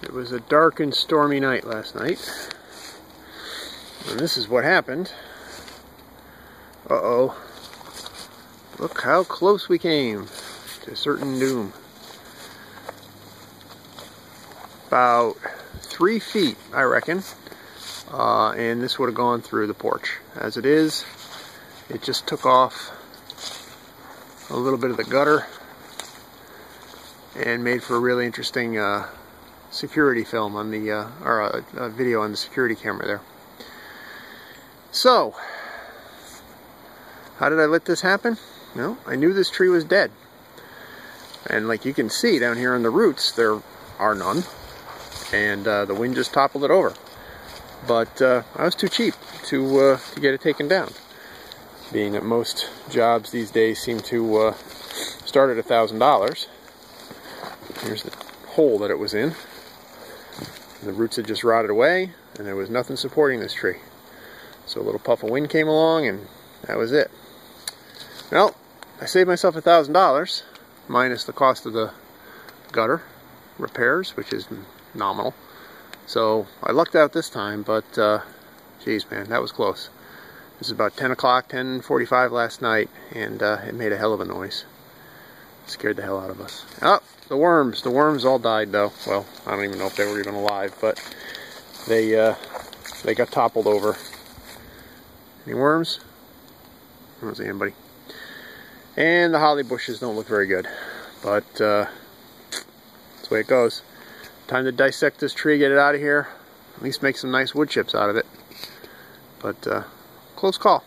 It was a dark and stormy night last night. And this is what happened. Uh-oh. Look how close we came to certain doom. About 3 feet, I reckon. And this would have gone through the porch. As it is, it just took off a little bit of the gutter and made for a really interesting security film on the, or a video on the security camera there. So, how did I let this happen? Well, I knew this tree was dead. And like you can see down here on the roots, there are none. And the wind just toppled it over. But I was too cheap to get it taken down. Being that most jobs these days seem to start at $1,000. Here's the hole that it was in. The roots had just rotted away, and there was nothing supporting this tree. So a little puff of wind came along, and that was it. Well, I saved myself $1,000, minus the cost of the gutter repairs, which is nominal. So I lucked out this time, but geez, man, that was close. This is about 10 o'clock, 10:45 last night, and it made a hell of a noise. It scared the hell out of us. Oh, the worms all died though. Well, I don't even know if they were even alive, but they got toppled over. Any worms? I don't see anybody. And the holly bushes don't look very good, but that's the way it goes. Time to dissect this tree, get it out of here, at least make some nice wood chips out of it. But close call.